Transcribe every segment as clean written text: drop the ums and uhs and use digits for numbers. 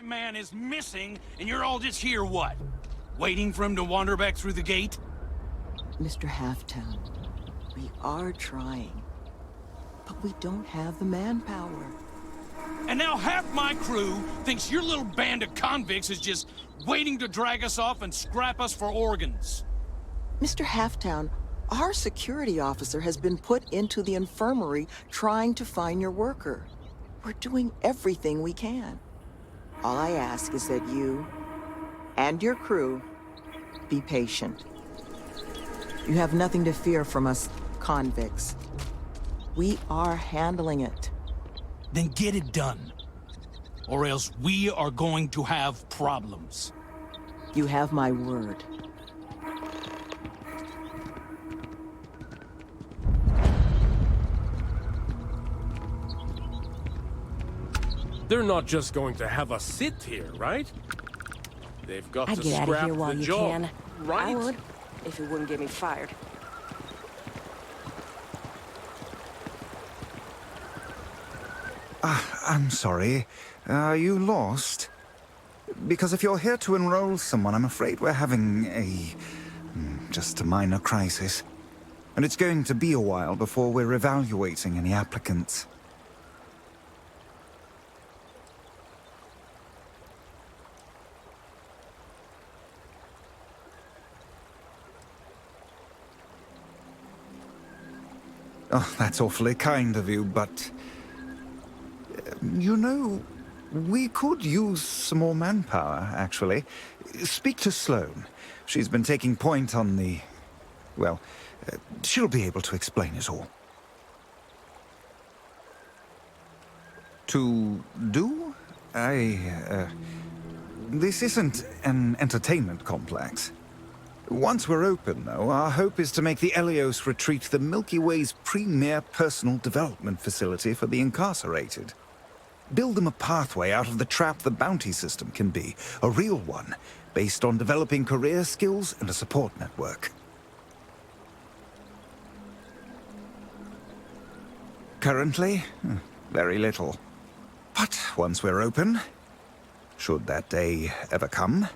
man is missing, and you're all just here, what? Waiting for him to wander back through the gate? Mr. Halftown, we are trying, but we don't have the manpower. And now half my crew thinks your little band of convicts is just waiting to drag us off and scrap us for organs. Mr. Halftown, our security officer has been put into the infirmary trying to find your worker. We're doing everything we can. All I ask is that you and your crew be patient. You have nothing to fear from us convicts. We are handling it. Then get it done. Or else we are going to have problems. You have my word. They're not just going to have us sit here, right? They've got I'd to get out of scrap here while the you job, can. right? I would, if it wouldn't get me fired. I'm sorry. Are you lost? Because if you're here to enroll someone, I'm afraid we're having just a minor crisis. And it's going to be a while before we're evaluating any applicants. Oh, that's awfully kind of you, but... you know, we could use some more manpower, actually. Speak to Sloane. She's been taking point on the... well, she'll be able to explain it all. To do? This isn't an entertainment complex. Once we're open, though, our hope is to make the Melius retreat the Milky Way's premier personal development facility for the incarcerated. Build them a pathway out of the trap the bounty system can be, a real one, based on developing career skills and a support network. Currently, very little. But once we're open, should that day ever come,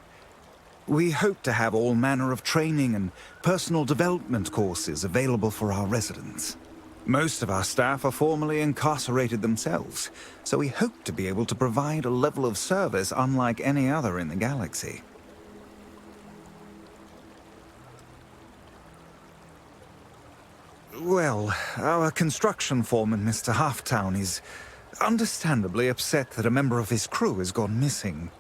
we hope to have all manner of training and personal development courses available for our residents. Most of our staff are formerly incarcerated themselves, so we hope to be able to provide a level of service unlike any other in the galaxy. Well, our construction foreman, Mr. Halftown, is understandably upset that a member of his crew has gone missing.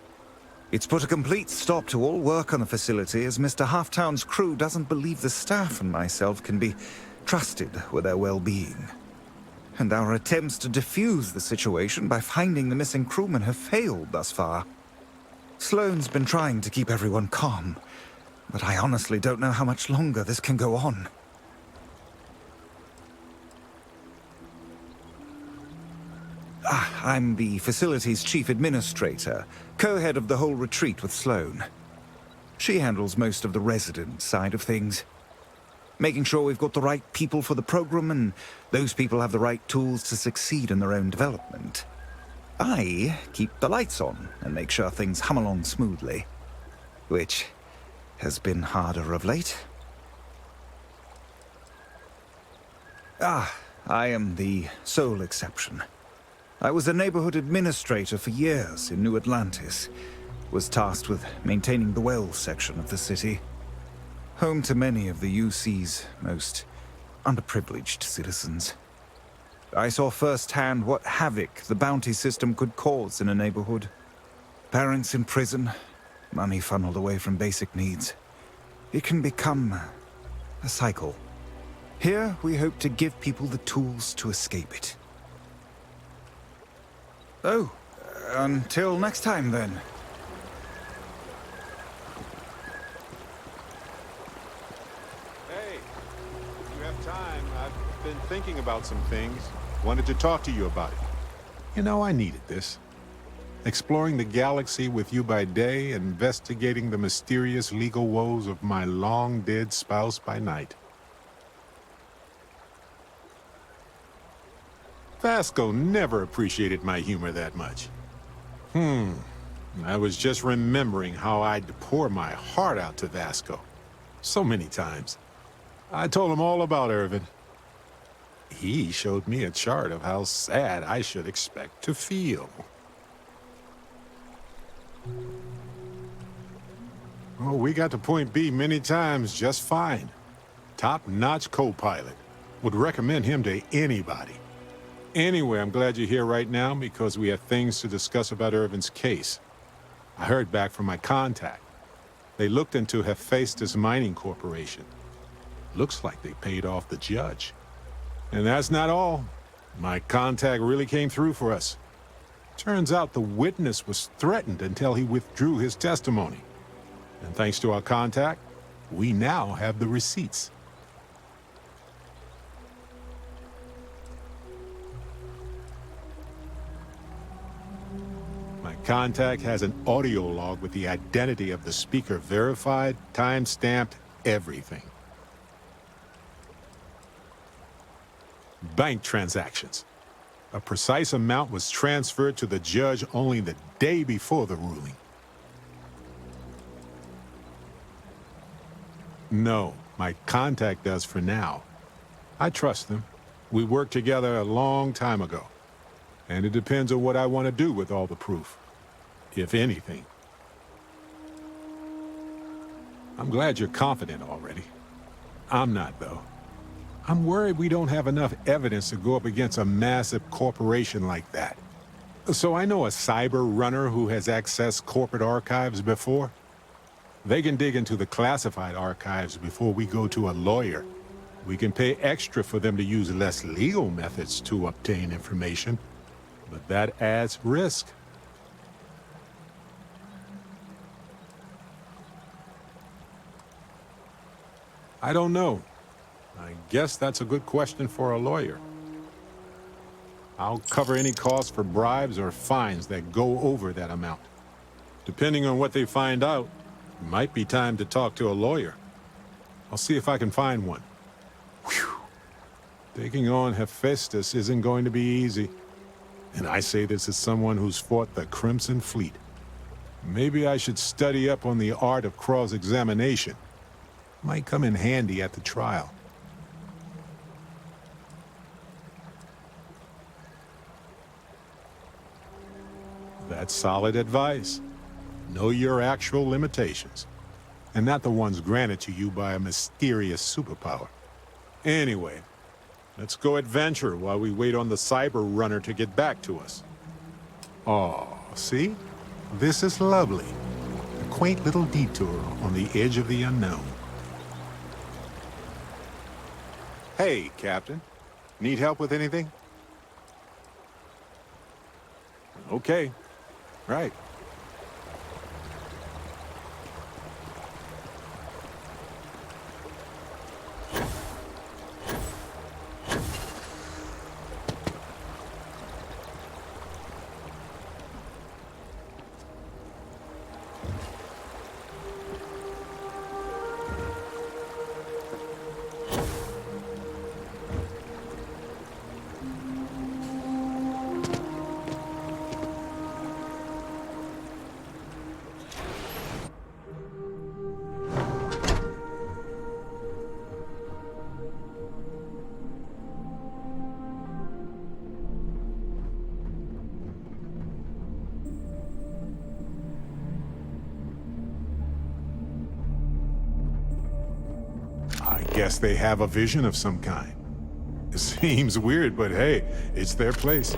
It's put a complete stop to all work on the facility, as Mr. Halftown's crew doesn't believe the staff and myself can be trusted with their well-being. And our attempts to defuse the situation by finding the missing crewmen have failed thus far. Sloane's been trying to keep everyone calm, but I honestly don't know how much longer this can go on. I'm the facility's chief administrator, co-head of the whole retreat with Sloane. She handles most of the resident side of things, making sure we've got the right people for the program and those people have the right tools to succeed in their own development. I keep the lights on and make sure things hum along smoothly, which has been harder of late. I am the sole exception. I was a neighborhood administrator for years in New Atlantis, was tasked with maintaining the wells section of the city, home to many of the UC's most underprivileged citizens. I saw firsthand what havoc the bounty system could cause in a neighborhood. Parents in prison, money funneled away from basic needs. It can become a cycle. Here, we hope to give people the tools to escape it. Oh, until next time, then. Hey, if you have time, I've been thinking about some things. Wanted to talk to you about it. You know, I needed this. Exploring the galaxy with you by day, investigating the mysterious legal woes of my long-dead spouse by night. Vasco never appreciated my humor that much. I was just remembering how I'd pour my heart out to Vasco. So many times. I told him all about Irvin. He showed me a chart of how sad I should expect to feel. Oh, we got to point B many times just fine. Top-notch co-pilot. Would recommend him to anybody. Anyway, I'm glad you're here right now because we have things to discuss about Irvin's case. I heard back from my contact. They looked into Hephaestus Mining Corporation. Looks like they paid off the judge. And that's not all. My contact really came through for us. Turns out the witness was threatened until he withdrew his testimony. And thanks to our contact, we now have the receipts. My contact has an audio log with the identity of the speaker verified, time-stamped, everything. Bank transactions. A precise amount was transferred to the judge only the day before the ruling. No, my contact does for now. I trust them. We worked together a long time ago. And it depends on what I want to do with all the proof. If anything. I'm glad you're confident already. I'm not, though. I'm worried we don't have enough evidence to go up against a massive corporation like that. So I know a cyber runner who has accessed corporate archives before. They can dig into the classified archives before we go to a lawyer. We can pay extra for them to use less legal methods to obtain information, but that adds risk. I don't know. I guess that's a good question for a lawyer. I'll cover any costs for bribes or fines that go over that amount. Depending on what they find out, it might be time to talk to a lawyer. I'll see if I can find one. Whew. Taking on Hephaestus isn't going to be easy. And I say this as someone who's fought the Crimson Fleet. Maybe I should study up on the art of cross-examination. Might come in handy at the trial. That's solid advice. Know your actual limitations, and not the ones granted to you by a mysterious superpower. Anyway, let's go adventure while we wait on the cyber runner to get back to us. Oh, see? This is lovely. A quaint little detour on the edge of the unknown. Hey, Captain. Need help with anything? Okay. Right. I guess they have a vision of some kind. It seems weird, but hey, it's their place.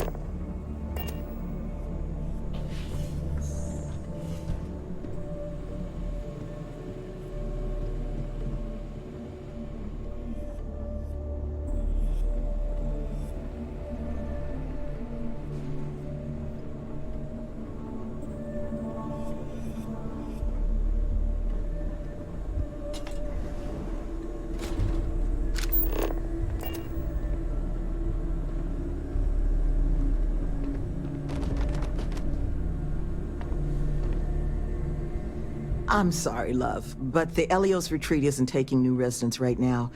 I'm sorry, love, but the Elios retreat isn't taking new residents right now.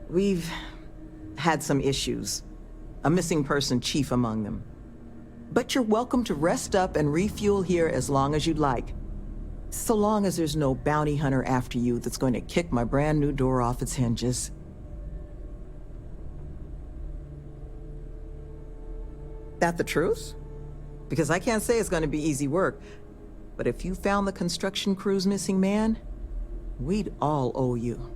We've had some issues. A missing person chief among them. But you're welcome to rest up and refuel here as long as you'd like. So long as there's no bounty hunter after you that's going to kick my brand new door off its hinges. That the truth? Because I can't say it's going to be easy work, but if you found the construction crew's missing man, we'd all owe you.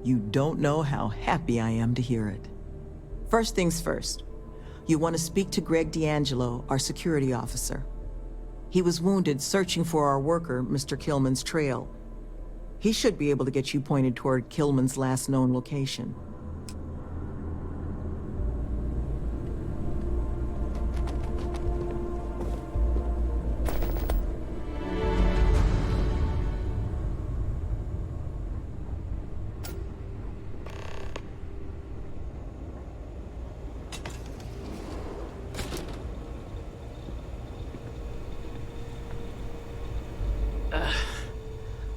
You don't know how happy I am to hear it. First things first, you want to speak to Greg D'Angelo, our security officer. He was wounded searching for our worker, Mr. Killman's trail. He should be able to get you pointed toward Killman's last known location.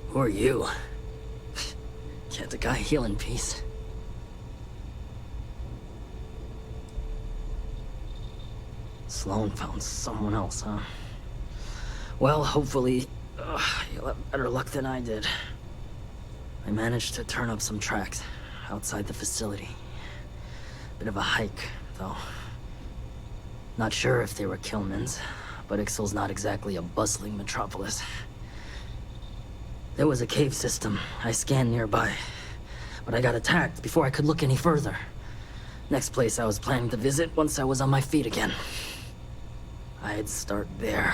Who are you? Can't a guy heal in peace? Sloan found someone else, huh? Well, hopefully, you'll have better luck than I did. I managed to turn up some tracks outside the facility. Bit of a hike, though. Not sure if they were Killman's, but Ixtal's not exactly a bustling metropolis. There was a cave system I scanned nearby, but I got attacked before I could look any further. Next place I was planning to visit once I was on my feet again. I'd start there.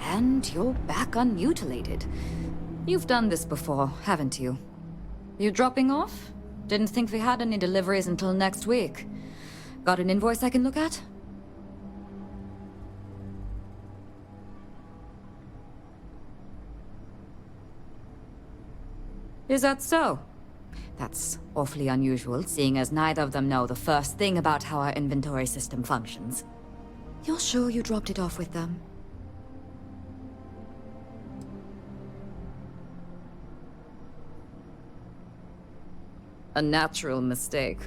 And you're back unmutilated. You've done this before, haven't you? You dropping off? Didn't think we had any deliveries until next week. Got an invoice I can look at? Is that so? That's awfully unusual, seeing as neither of them know the first thing about how our inventory system functions. You're sure you dropped it off with them? A natural mistake.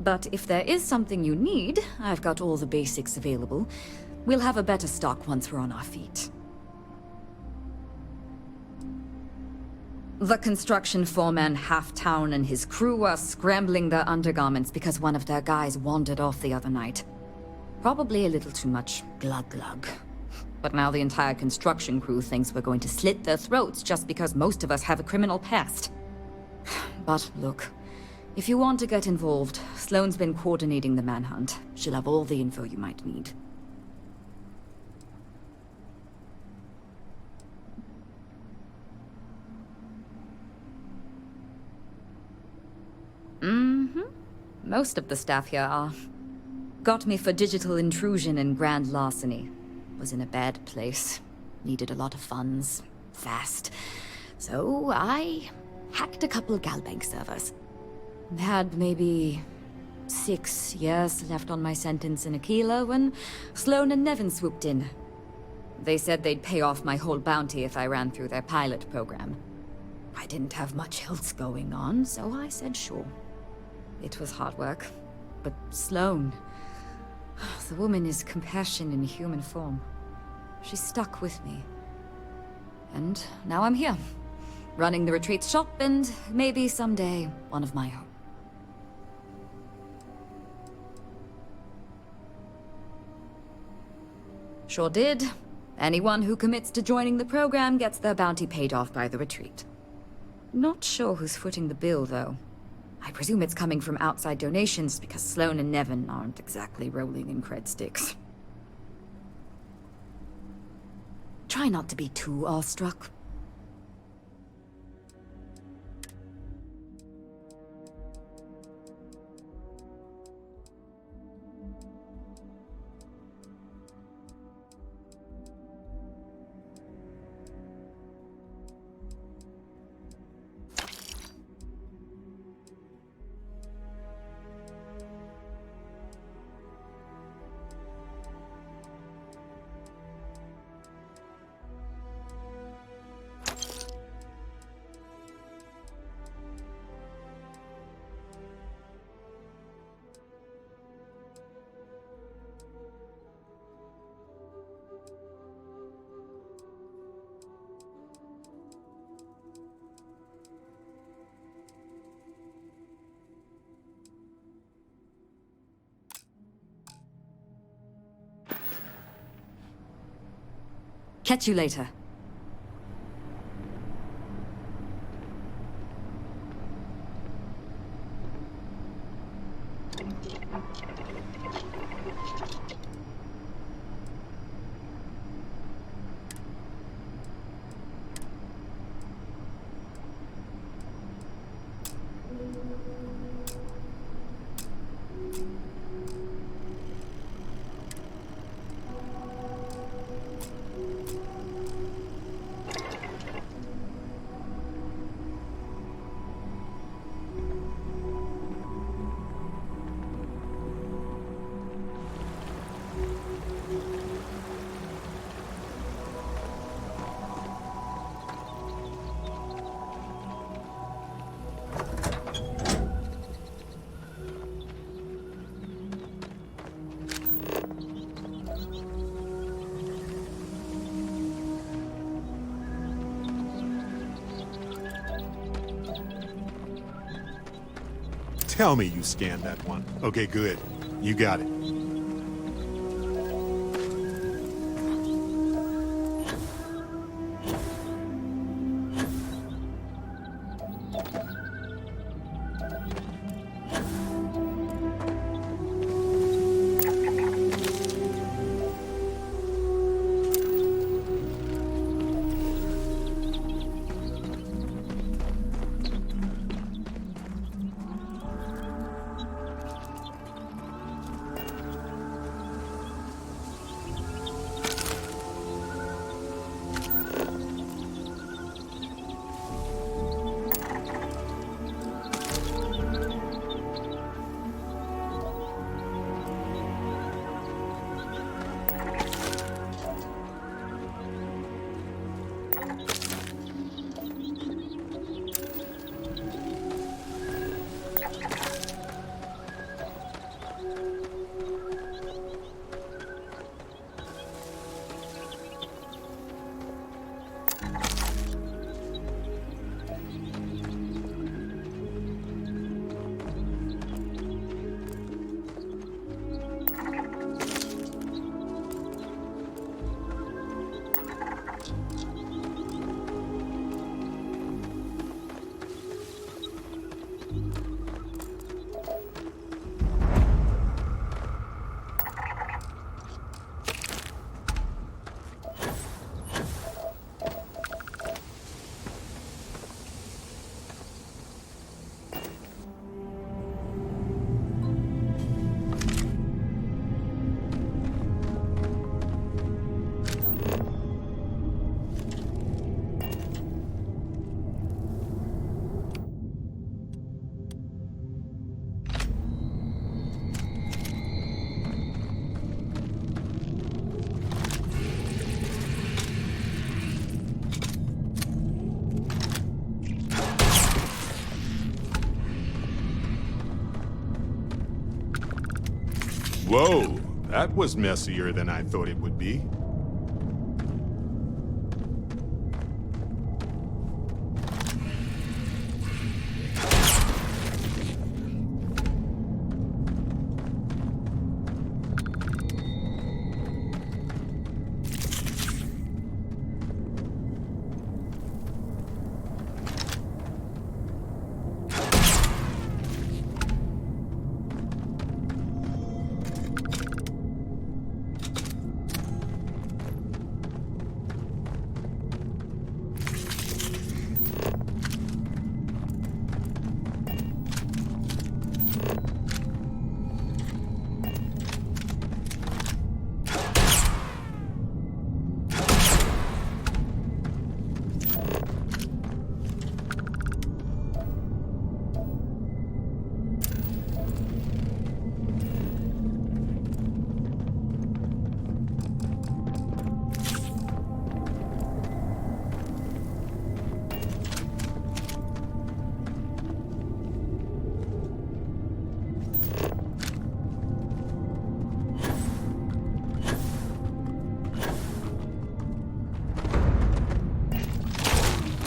But if there is something you need, I've got all the basics available. We'll have a better stock once we're on our feet. The construction foreman Halftown and his crew are scrambling their undergarments because one of their guys wandered off the other night. Probably a little too much glug-glug. But now the entire construction crew thinks we're going to slit their throats just because most of us have a criminal past. But look, if you want to get involved, Sloane's been coordinating the manhunt. She'll have all the info you might need. Most of the staff here are. Got me for digital intrusion and grand larceny. Was in a bad place. Needed a lot of funds. Fast. So I hacked a couple Galbank servers. Had maybe 6 years left on my sentence in Aquila when Sloan and Nevin swooped in. They said they'd pay off my whole bounty if I ran through their pilot program. I didn't have much else going on, so I said sure. It was hard work, but Sloan... the woman is compassion in human form. She stuck with me. And now I'm here, running the retreat shop and maybe someday one of my own. Sure did. Anyone who commits to joining the program gets their bounty paid off by the retreat. Not sure who's footing the bill, though. I presume it's coming from outside donations because Sloan and Nevin aren't exactly rolling in cred sticks. Try not to be too awestruck. Catch you later. Tell me you scanned that one. Okay, good. You got it. Whoa, that was messier than I thought it would be.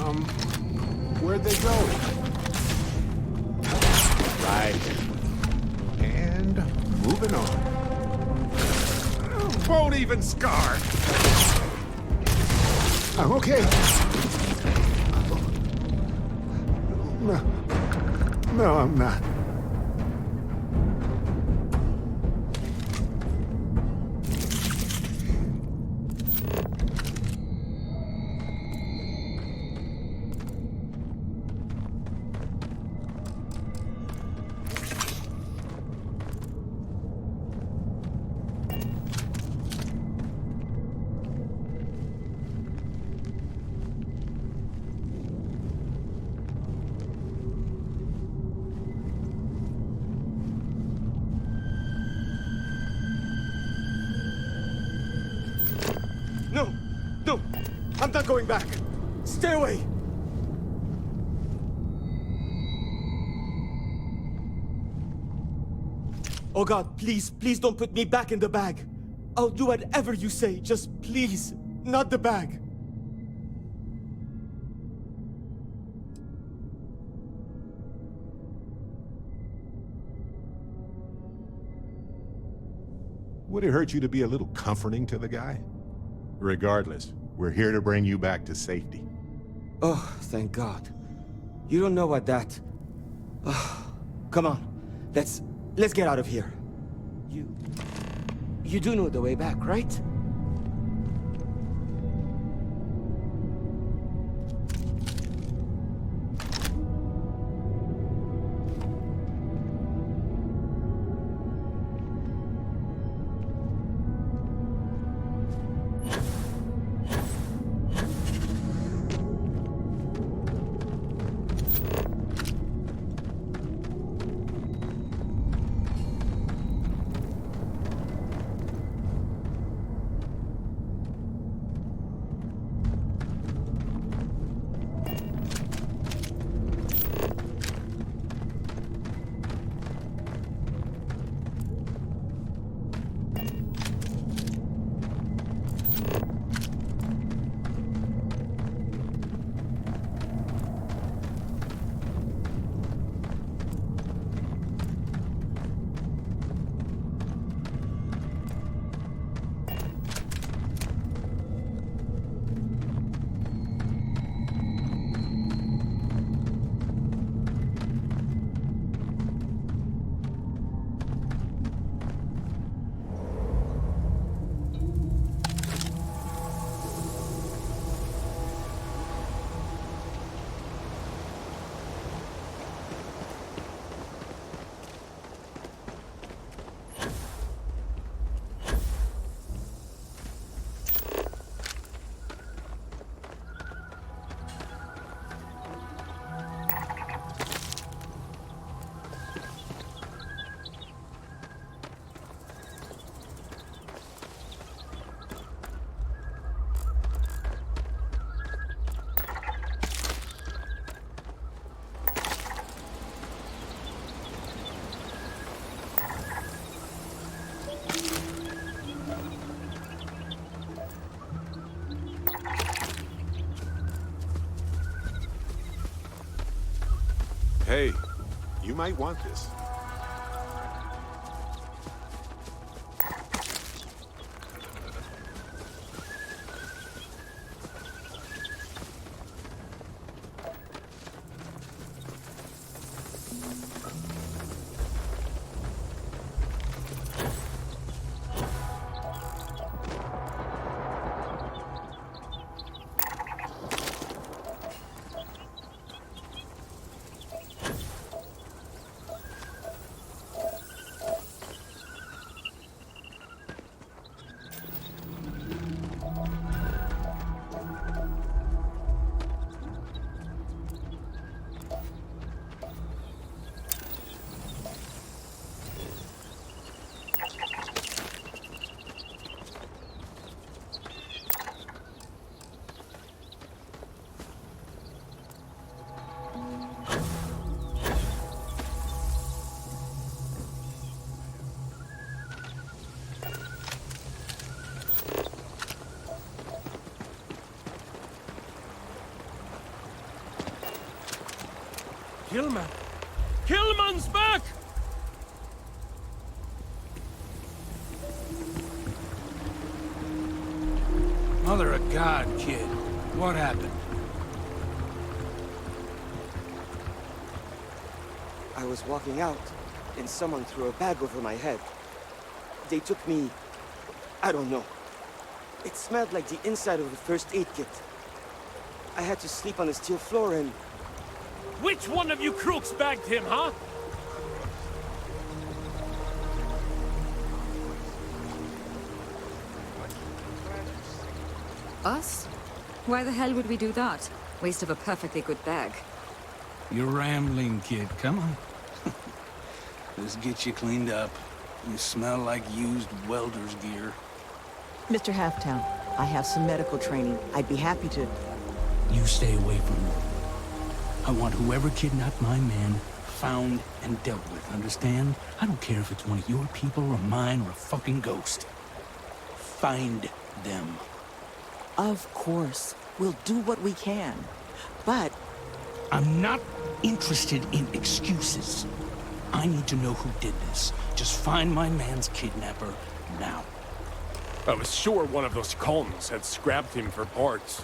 Where'd they go? Right. And moving on. Won't even scar. I'm okay. No, I'm not. No! I'm not going back! Stay away! Oh God, please don't put me back in the bag. I'll do whatever you say, just please, not the bag. Would it hurt you to be a little comforting to the guy? Regardless, we're here to bring you back to safety. Oh, thank God. You don't know what that... Oh, come on, let's get out of here. You do know the way back, right? Hey, you might want this. Killman! Killman's back! Mother of God, kid. What happened? I was walking out, and someone threw a bag over my head. They took me... I don't know. It smelled like the inside of the first aid kit. I had to sleep on the steel floor and... Which one of you crooks bagged him, huh? Us? Why the hell would we do that? Waste of a perfectly good bag. You're rambling, kid. Come on. Let's get you cleaned up. You smell like used welder's gear. Mr. Halftown, I have some medical training. I'd be happy to... You stay away from her. I want whoever kidnapped my man found and dealt with, understand? I don't care if it's one of your people or mine or a fucking ghost. Find them. Of course. We'll do what we can. But... I'm not interested in excuses. I need to know who did this. Just find my man's kidnapper now. I was sure one of those cons had scrapped him for parts.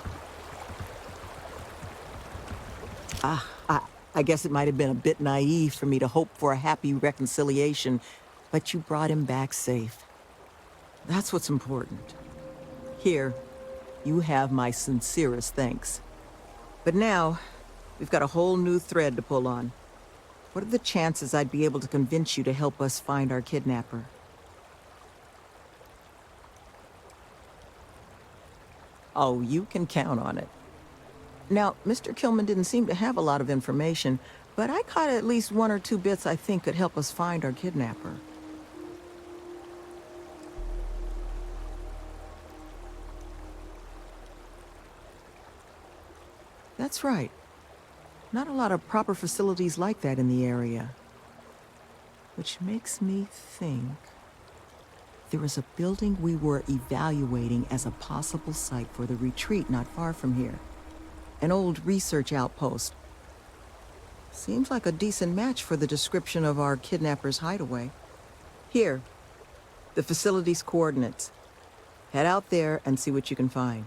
I guess it might have been a bit naive for me to hope for a happy reconciliation, but you brought him back safe. That's what's important. Here, you have my sincerest thanks. But now, we've got a whole new thread to pull on. What are the chances I'd be able to convince you to help us find our kidnapper? Oh, you can count on it. Now, Mr. Killman didn't seem to have a lot of information, but I caught at least one or two bits I think could help us find our kidnapper. That's right. Not a lot of proper facilities like that in the area. Which makes me think... there was a building we were evaluating as a possible site for the retreat not far from here. An old research outpost. Seems like a decent match for the description of our kidnapper's hideaway. Here, the facility's coordinates. Head out there and see what you can find.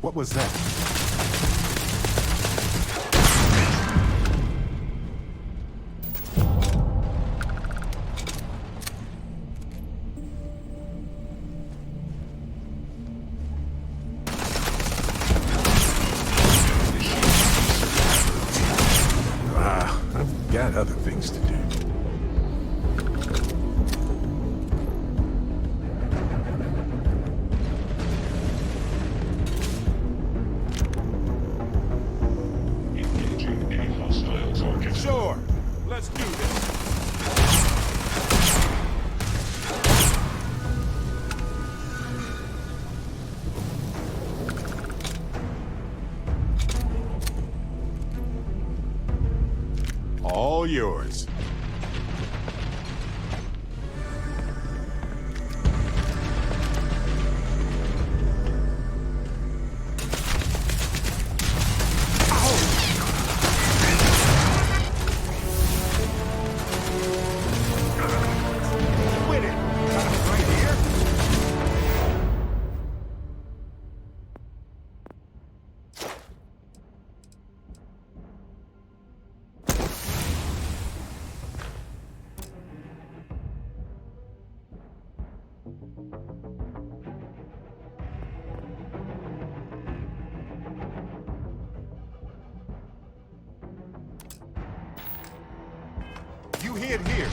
What was that? I've got other things to do. Engaging a hostile target. Sure, let's do this. All yours. Win it! Right here? You hid here.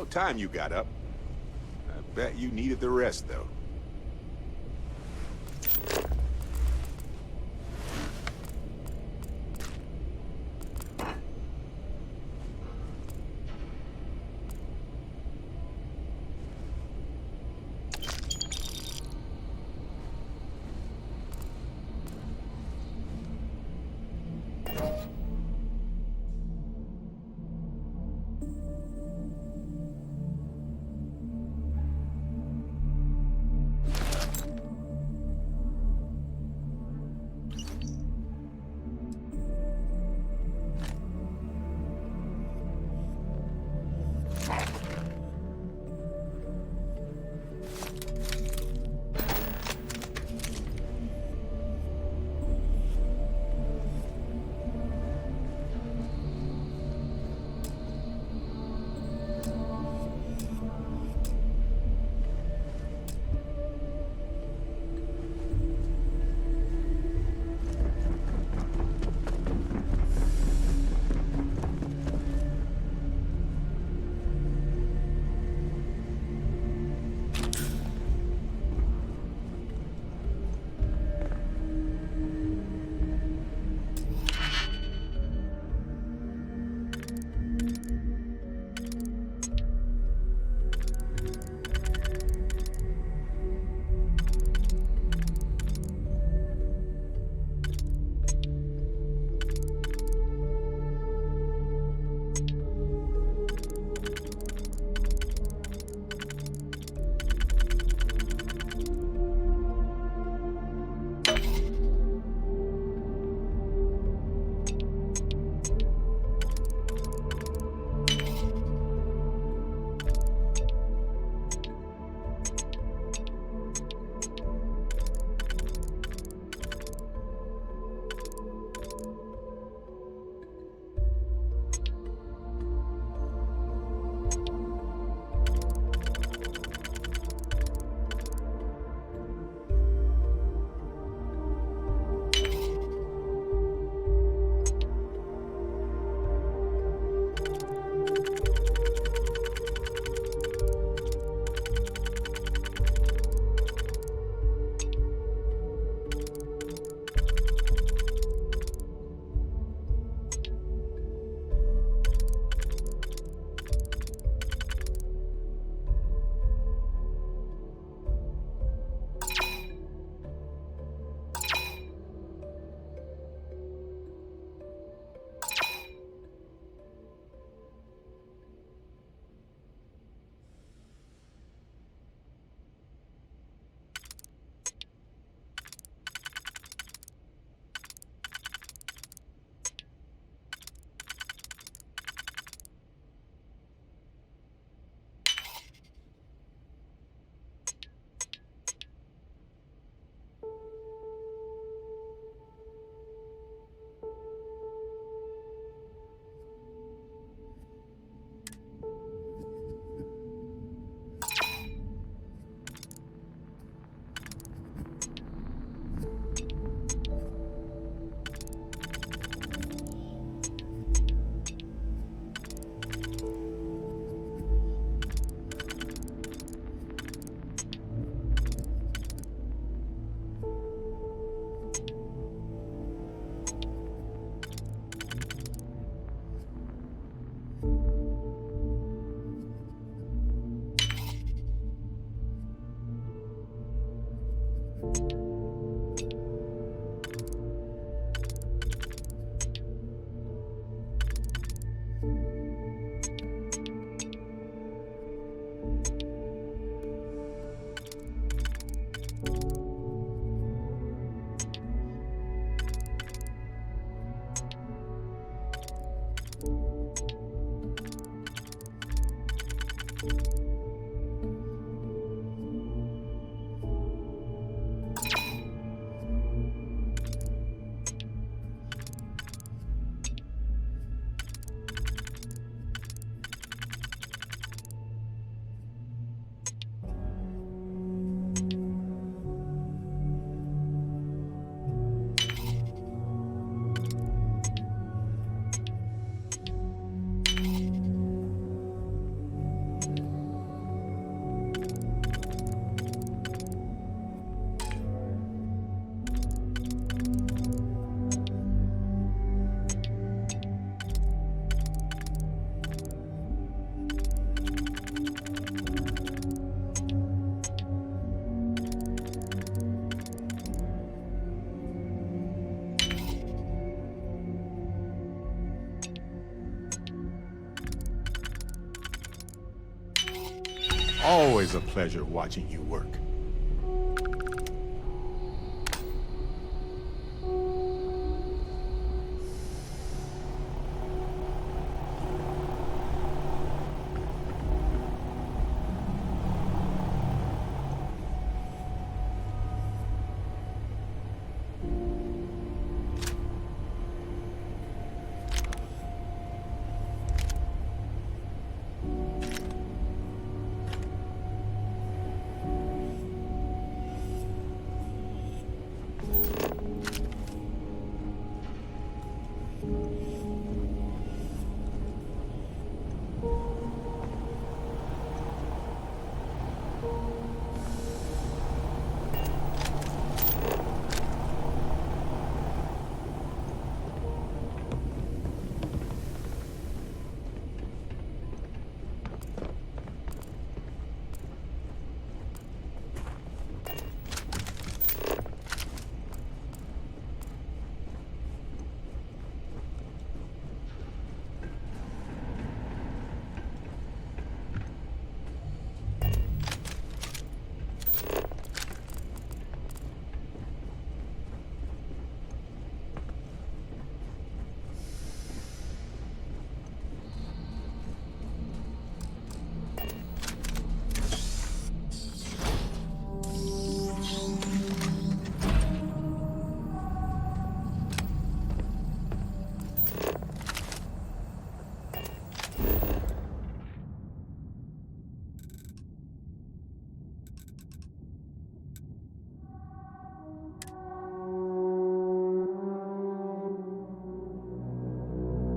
About time you got up. I bet you needed the rest, though. Always a pleasure watching you work.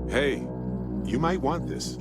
Hey, you might want this.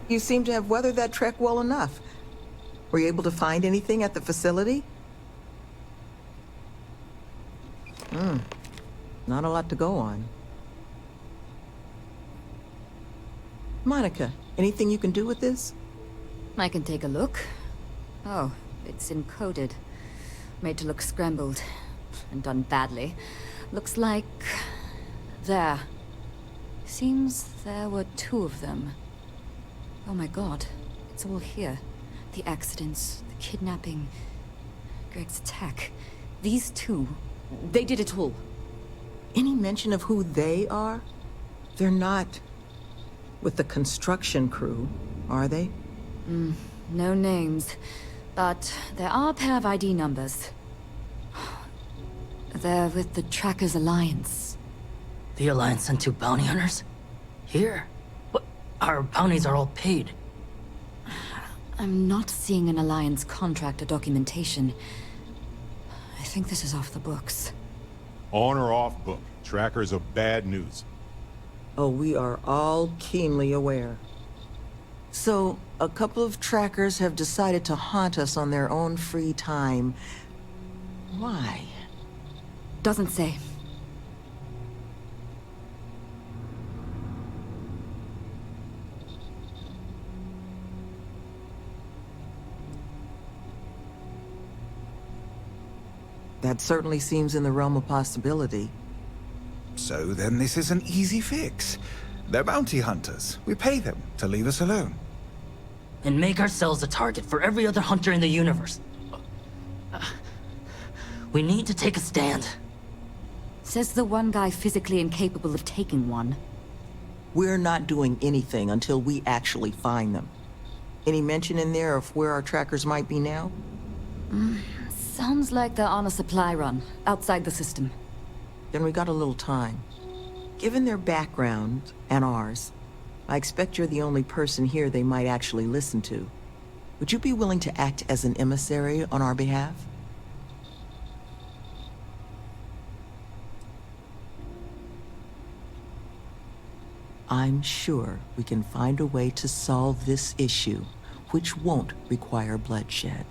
You seem to have weathered that trek well enough. Were you able to find anything at the facility? Not a lot to go on. Monica, anything you can do with this? I can take a look. Oh, it's encoded. Made to look scrambled. And done badly. Looks like... there. Seems there were two of them. Oh my god, it's all here. The accidents, the kidnapping, Greg's attack. These two, they did it all. Any mention of who they are? They're not with the construction crew, are they? No names, but there are a pair of ID numbers. They're with the Trackers Alliance. The Alliance sent two bounty hunters? Here? What? Our bounties are all paid. I'm not seeing an Alliance contract or documentation. I think this is off the books. On or off book, trackers are bad news. Oh, we are all keenly aware. So, a couple of trackers have decided to haunt us on their own free time. Why? Doesn't say. That certainly seems in the realm of possibility. So then this is an easy fix. They're bounty hunters. We pay them to leave us alone. And make ourselves a target for every other hunter in the universe. We need to take a stand. Says the one guy physically incapable of taking one. We're not doing anything until we actually find them. Any mention in there of where our trackers might be now? Sounds like they're on a supply run, outside the system. Then we got a little time. Given their background, and ours, I expect you're the only person here they might actually listen to. Would you be willing to act as an emissary on our behalf? I'm sure we can find a way to solve this issue, which won't require bloodshed.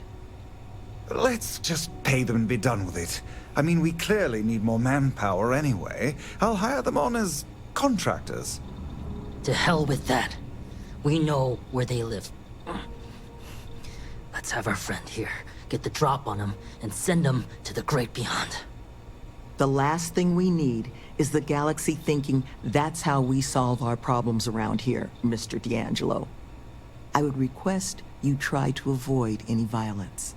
Let's just pay them and be done with it. I mean, we clearly need more manpower anyway. I'll hire them on as contractors. To hell with that. We know where they live. Let's have our friend here get the drop on them and send them to the great beyond. The last thing we need is the galaxy thinking that's how we solve our problems around here, Mr. D'Angelo. I would request you try to avoid any violence.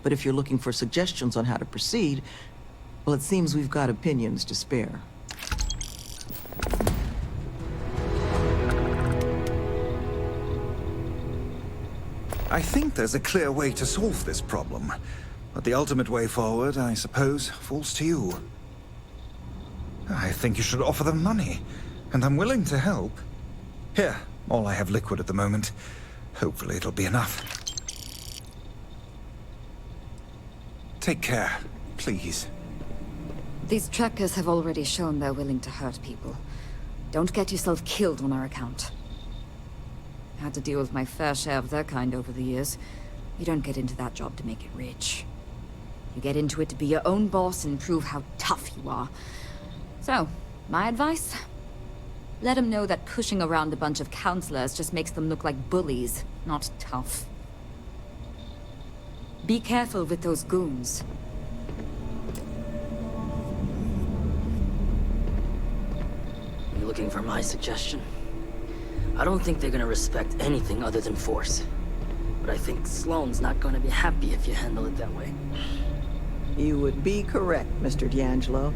But if you're looking for suggestions on how to proceed, well, it seems we've got opinions to spare. I think there's a clear way to solve this problem. But the ultimate way forward, I suppose, falls to you. I think you should offer them money, and I'm willing to help. Here, all I have liquid at the moment. Hopefully it'll be enough. Take care, please. These trackers have already shown they're willing to hurt people. Don't get yourself killed on our account. Had to deal with my fair share of their kind over the years. You don't get into that job to make it rich. You get into it to be your own boss and prove how tough you are. So, my advice? Let them know that pushing around a bunch of counselors just makes them look like bullies, not tough. Be careful with those goons. You looking for my suggestion? I don't think they're gonna respect anything other than force. But I think Sloane's not gonna be happy if you handle it that way. You would be correct, Mr. D'Angelo.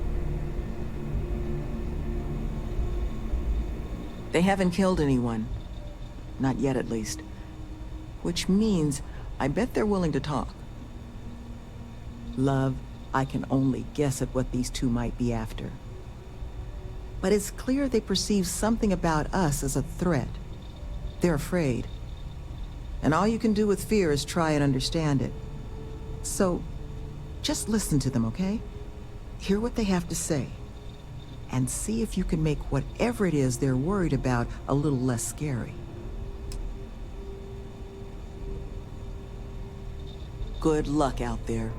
They haven't killed anyone. Not yet, at least. Which means I bet they're willing to talk. Love, I can only guess at what these two might be after. But it's clear they perceive something about us as a threat. They're afraid. And all you can do with fear is try and understand it. So, just listen to them, okay? Hear what they have to say. And see if you can make whatever it is they're worried about a little less scary. Good luck out there.